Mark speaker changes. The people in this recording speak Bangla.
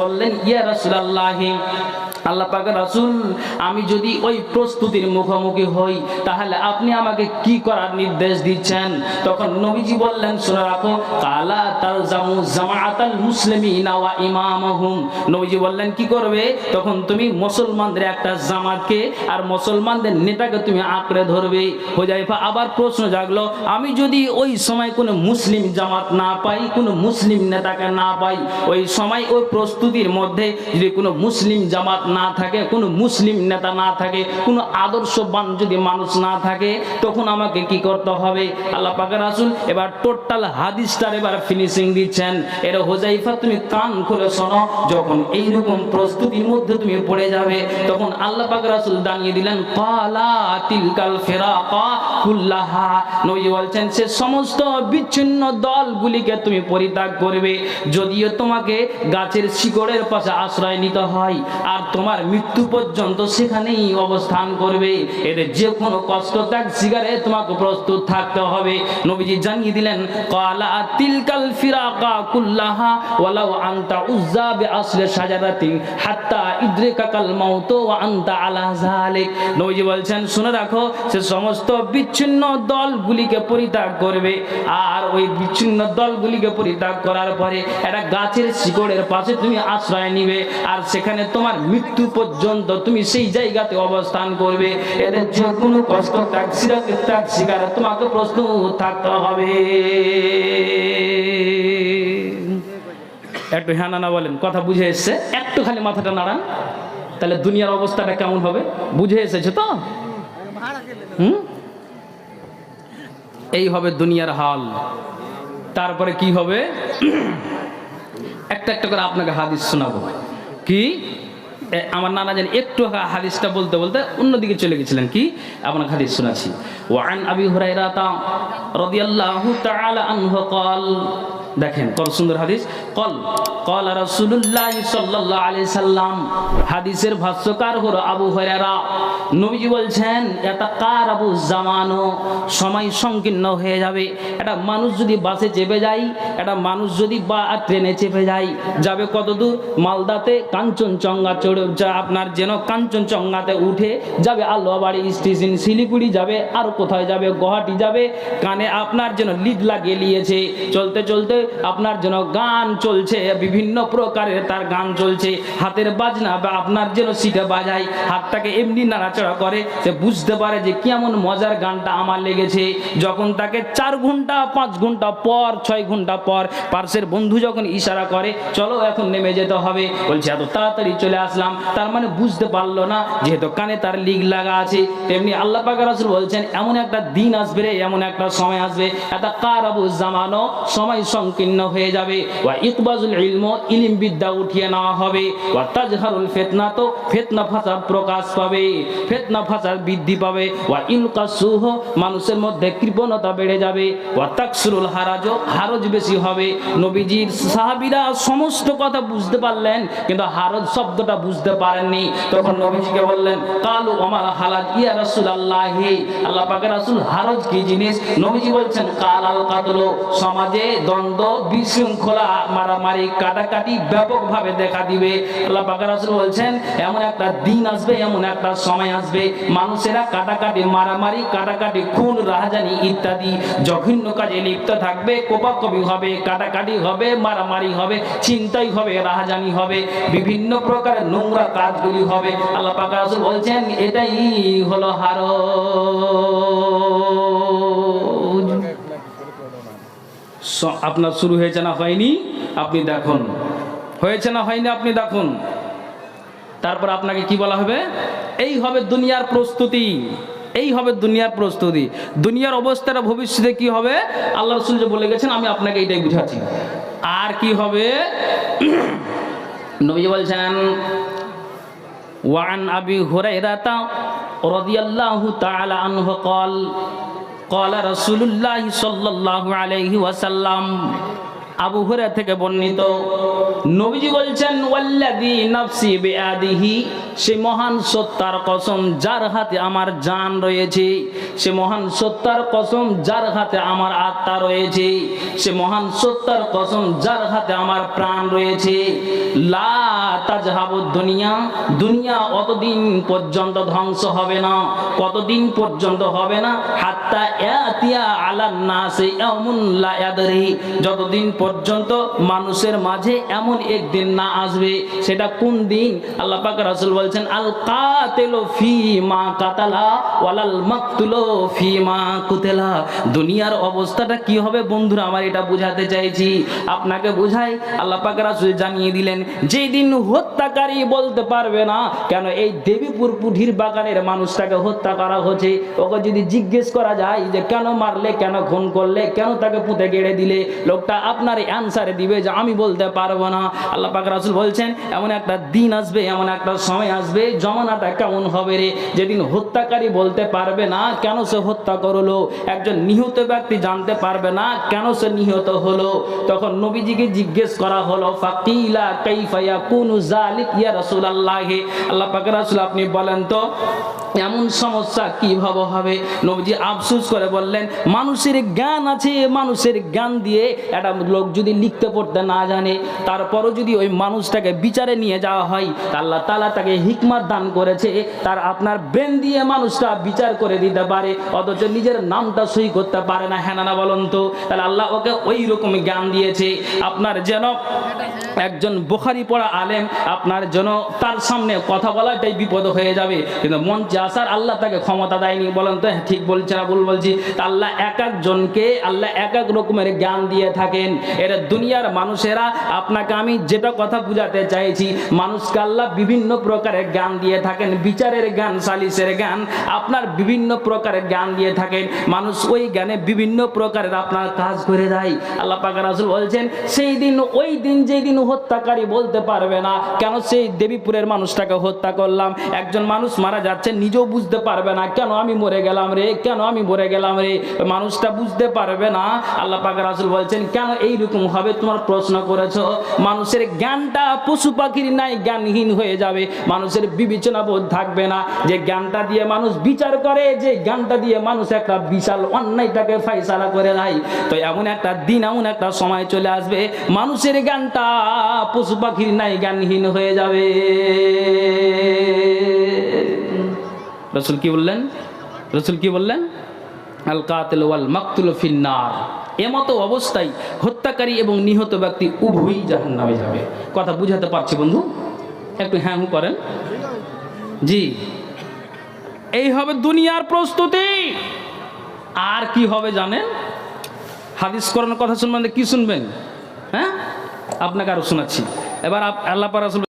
Speaker 1: বললেন, ইয়া রাসূলুল্লাহ, আল্লাহ পাকের রাসূল, আমি যদি ওই প্রস্তুতির মুখোমুখি হই তাহলে আপনি আমাকে কি করার নির্দেশ দিচ্ছেন? তখন নবীজি বললেন, শুনে রাখো, কালা তালজামু জামাআতাল মুসলিমিনা ওয়া ইমামাহুম। নবীজি বললেন, কি করবে? তখন তুমি মুসলমানদের একটা জামাতকে আর মুসলমানদের নেতাকে তুমি আঁকড়ে ধরবে। হুযায়ফা আবার প্রশ্ন জাগলো, আমি যদি ওই সময় কোনো মুসলিম জামাত না পাই, কোনো মুসলিম নেতাকে না পাই, ওই সময় ওই প্রস্তুতির মধ্যে যদি কোনো মুসলিম জামাত না থাকে, কোনো মুসলিম নেতা না থাকে, কোনো আদর্শবান যদি মানুষ না থাকে, তখন আমাকে কি করতে হবে? আল্লাহ পাকের রাসূল এবার টোটাল হাদিসটার এবার ফিনিশিং দিচ্ছেন। এর হুযায়ফা তুমি কান খুলে শোনো, যখন এইরকম প্রস্তুতির মধ্যে তুমি পড়ে যাবে, তখন আল্লাহ পাকের রাসূল জানিয়ে দিলেন, ক্বালা তিলকাল ফিরাকা কুল্লাহা। নবী বলছেন, সে সমস্ত বিচ্ছিন্ন দলগুলিকে তুমি পরিত্যাগ করবে। যদিও তোমাকে গাছের শিকড়ের পাশে আশ্রয় নিতে হয়, আর তোমার মৃত্যু পর্যন্ত সেখানেই অবস্থান করবে। এদের যে কোনো কষ্ট ত্যাগ শিকারে তোমাকে প্রস্তুত থাকতে হবে। নবীজি জানিয়ে দিলেন, ক্বালা তিলকাল ফিরাকা কুল্লাহা ওয়ালাউ আনতা উযযা বিআসলি শাজারাতিন হাত্তা ইদরিকাকাল মাউত ওয়া আনতা আলা যালিক। নবীজি বলছেন, শুনে রাখো, সে সমস্ত বিচ্ছিন্ন দলগুলিকে পরিত্যাগ করবে, আর ওই বিচ্ছিন্ন দলগুলিকে পরিত্যাগ করার পরে একটা গাছের শিকড়ের পাশে তুমি আশ্রয় নিবে, আর সেখানে তোমার মৃত্যু পর্যন্ত তুমি সেই জায়গাতে অবস্থান করবে। এদের যে কোনো কষ্ট ত্যাগ শিকারে তোমাকে প্রস্তুত থাকতে হবে। একটু হ্যাঁ না বলেন, কথা বুঝে এসছে? একটু খালি মাথাটা নাড়ান, তাহলে দুনিয়ার অবস্থাটা কেমন হবে বুঝে এসেছে তো? এই হবে দুনিয়ার হাল। তারপরে কি হবে? একটা একটা করে আপনাকে হাদিস শোনাবো। কি আমার নানা জানি একটু হাদিসটা বলতে বলতে অন্যদিকে চলে গেছিলেন। কি আপনাকে হাদিস শোনাচ্ছি। ওয়ান আবি হুরায়রা রাদিয়াল্লাহু তাআলা আনহু ক্বাল, দেখেন কত সুন্দর হাদিস। ক্বালা রাসূলুল্লাহ সাল্লাল্লাহু আলাইহি সাল্লাম, হাদিসের ভাষ্যকার হলো আবু হুরায়রা। নবীজি বলছেন, ইয়াতাকারাবু জামানু, সময় সংকীর্ণ হয়ে যাবে। একটা মানুষ যদি বাসে চেপে যায়, একটা মানুষ যদি বা ট্রেনে চেপে যায়, যাবে কত দূর? মালদাতে কাঞ্চনজঙ্ঘা আপনার যেন কাঞ্চনজঙ্ঘাতে উঠে যাবে আলোয়াবাড়ি স্টেশন, শিলিগুড়ি যাবে, আর কোথায় যাবে? গুয়াহাটি যাবে। কানে আপনার যেন লিড লাগিয়ে নিয়েছে, চলতে চলতে আপনার যেন গান চলছে, বিভিন্ন প্রকারের তার গান চলছে, হাতের বাজনা বা আপনার যেন সিটে বাজায়, হাতটাকে এমনি নাড়াচাড়া করে, সে বুঝতে পারে যে কেমন মজার গানটা আমার লেগেছে। যখন তাকে 4 ঘন্টা 5 ঘন্টা পর 6 ঘন্টা পর পার্শ্বের বন্ধু যখন ইশারা করে, চলো এখন নেমে যেতে হবে, বলছে এত তাড়াতাড়ি চলে আসলাম, তার মানে বুঝতে পারলো না যেহেতু কানে তার লিগ লাগা আছে। তেমনি আল্লাহ পাকের রাসূল বলছেন, এমন একটা দিন আসবে রে, এমন একটা সময় আসবে, এটা কারাবু জামানো, সময় সংকীর্ণ হয়ে যাবে। ওয়া ইকবাজুল ইলম, ইলম বিদ্যা উঠিয়ে নেওয়া হবে। ওয়া তাজহারুল ফিতনা, তো ফিতনা ফাসাদ প্রকাশ পাবে, ফিতনা ফাসাদ বৃদ্ধি পাবে। ওয়া ইলকাসুহ, মানুষের মধ্যে কৃপণতা বেড়ে যাবে। ওয়া তাকসুরুল হারাজ, হারজ বেশি হবে। নবীজির সাহাবীরা সমস্ত কথা বুঝতে পারলেন, কিন্তু হারজ শব্দটা বুঝতে পারেননি। তখন নবীজিকে বললেন, কালু ওমাল হালাজ ইয়া রাসূলুল্লাহ, আল্লাহ পাকের রাসূল, হারজ কি জিনিস? নবীজি বলছেন, কালাল কাতল, সমাজে দ্বন্দ্ব, বিশৃঙ্খলা, মারামারি, কাটাকাটি ব্যাপকভাবে দেখা দিবে। আল্লাহ পাকের রাসূল বলছেন, এমন একটা দিন আসবে, এমন একটা সময় আসবে, মানুষেরা কাটাকাটি, মারামারি, কাটাকাটি, খুন, রাহাজানি ইত্যাদি জঘন্য কাজে লিপ্ত থাকবে। কোপাকপি হবে, কাটাকাটি হবে, মারামারি হবে, ছিনতাই হবে, রাহাজানি হবে, বিভিন্ন প্রকারের নোংরা কাজগুলি হবে। আল্লাহ পাক রাসূল বলছেন, এটাই হলো হারজ। আপনার শুরু হয়েছে না হয়নি আপনি দেখুন, হয়েছে না হয়নি আপনি দেখুন। তারপর আপনাকে কি বলা হবে? এই হবে দুনিয়ার প্রস্তুতি, এই হবে দুনিয়ার প্রস্তুতি। দুনিয়ার অবস্থাটা ভবিষ্যতে কি হবে আল্লাহ রাসূল যে বলে গেছেন, আমি আপনাকে এইটাই বুঝাচ্ছি। আর কি হবে? নবী বলছেন, ওয়ান আবি হুরায়রা রাদিয়াল্লাহু তাআলা আনহু ক্বাল, ক্বালা রাসূলুল্লাহ সাল্লাল্লাহু আলাইহি ওয়াসাল্লাম, আবু হুরায়রা থেকে বর্ণিত, নবীজি বলছেন ওয়াল্লাযী নাফসি বিয়াদিহি, সে মহান সত্তার কসম যার হাতে আমার জান রয়েছে, সে মহান সত্তার কসম যার হাতে আমার আত্মা রয়েছে, সে মহান সত্তার কসম যার হাতে আমার প্রাণ রয়েছে, লা তাজহাবুদ দুনিয়া, দুনিয়া অতদিন পর্যন্ত ধ্বংস হবে না। কতদিন পর্যন্ত হবে না? হাত্তা ইয়াতিয়া আলান নাসি ইয়াউমুন লা ইয়াদরি, যতদিন পর্যন্ত মানুষের মাঝে এমন একদিন না আসবে। সেটা কোন দিন? আল্লাহ পাক রাসূল বলছেন আল কাতিলু ফি মা কাতালা ওয়ালাল মাকতুলু ফি মা কুতিলা। দুনিয়ার অবস্থাটা কি হবে বন্ধুরা, আমার এটা বোঝাতে চাইছি, আপনাকে বোঝাই। আল্লাহ পাক রাসূল জানিয়ে দিলেন যেই দিন হত্যাকারী বলতে পারবে না কেন এই দেবীপুর পুঠির বাগানের মানুষটাকে হত্যা করা হচ্ছে, ওকে যদি জিজ্ঞেস করা যায় যে কেন মারলে, কেন খুন করলে, কেন তাকে পুঁতে গেড়ে দিলে, লোকটা আপনার অ্যানসারে দিবে যে আমি বলতে পারবো না। আল্লাহ পাক রাসূল বলছেন এমন একটা দিন আসবে, এমন একটা সময় আসবে, জমানাটা কেমন হবে রে, যেদিন হত্যাকারী বলতে পারবে না কেন সে হত্যা করলো, একজন নিহত ব্যক্তি জানতে পারবে না কেন সে নিহত হলো। তখন নবীজিকে জিজ্ঞেস করা হলো ফাকিলা কাইফা ইয়াকুনু যালিক ইয়া রাসূলুল্লাহ, আল্লাহ পাক রাসূল আপনি বলেন তো এমন সমস্যা কিভাবে হবে? নবীজি আফসোস করে বললেন মানুষের জ্ঞান আছে, মানুষের জ্ঞান দিয়ে একটা লোক যদি লিখতে পড়তে না জানে, তারপরও যদি ওই মানুষটাকে বিচারে নিয়ে যাওয়া হয়, আল্লাহ তাআলা তাকে হিকমত দান করেছে, তার আপনার ব্রেন দিয়ে মানুষটা বিচার করে দিতে পারে, অথচ নিজের নামটা সই করতে পারে না। হ্যাঁ না বলুন তো? তাহলে আল্লাহ ওকে ওই রকম জ্ঞান দিয়েছে। আপনার যেন একজন বুখারী পড়া আলেম, আপনার যেন তার সামনে কথা বলাটাই বিপদ হয়ে যাবে, কিন্তু মঞ্চে আসার আল্লাহ তাকে ক্ষমতা দেয়নি। বলেন তো ঠিক বলছে না ভুল বলছি? আল্লাহ এক একজনকে আল্লাহ এক এক রকমের জ্ঞান দিয়ে থাকেন। এরা দুনিয়ার মানুষেরা, আপনাকে আমি যেটা কথা বুঝাতে চাইছি, মানুষকে আল্লাহ বিভিন্ন প্রকারের জ্ঞান দিয়ে থাকেন, বিচারের জ্ঞান, সালিসের জ্ঞান, আপনার বিভিন্ন প্রকারের জ্ঞান দিয়ে থাকেন। মানুষ ওই জ্ঞানে বিভিন্ন প্রকারের আপনার কাজ করে দেয়। আল্লাহ পাক রাসূল বলছেন সেই দিন, ওই দিন যেই দিন হত্যাকারী বলতে পারবে না কেন সেই দেবীপুরের মানুষটাকে হত্যা করলাম, একজন মানুষ মারা যাচ্ছে নিজেও বুঝতে পারবে না কেন আমি মরে গেলাম রে, কেন আমি মরে গেলাম রে, মানুষটা বুঝতে পারবে না। আল্লাহ পাক রাসূল বলছেন কেন এইরকম হবে? তোমার প্রশ্ন করেছো, মানুষের জ্ঞানটা পশু পাখির নাই জ্ঞানহীন হয়ে যাবে, মানুষের বিবেচনা বোধ থাকবে না, যে জ্ঞানটা দিয়ে মানুষ বিচার করে, যে জ্ঞানটা দিয়ে মানুষ একটা বিশাল অন্যায়টাকে ফায়সালা করে দেয়। তো এমন একটা দিন, এমন একটা সময় চলে আসবে মানুষের জ্ঞানটা পশু পাখির নাই জ্ঞানহীন হয়ে যাবে। রাসূল কি বললেন? রাসূল কি বললেন? আল কাতিল ওয়াল মাকতুল ফিন্নার। এমতো অবস্থায় হত্যাকারী এবং নিহত ব্যক্তি উভয়ই জাহান্নামে যাবে। কথা বুঝাতে পারছি বন্ধু? একটু হ্যাঁ হু করেন। জি, এই হবে দুনিয়ার প্রস্তুতি। আর কি হবে জানেন? হাদিস কোরআনের কথা শুনবেন, কি শুনবেন? হ্যাঁ, আপনাকে আরো শোনাচ্ছি। এবার আল্লাহ পাক রাসূল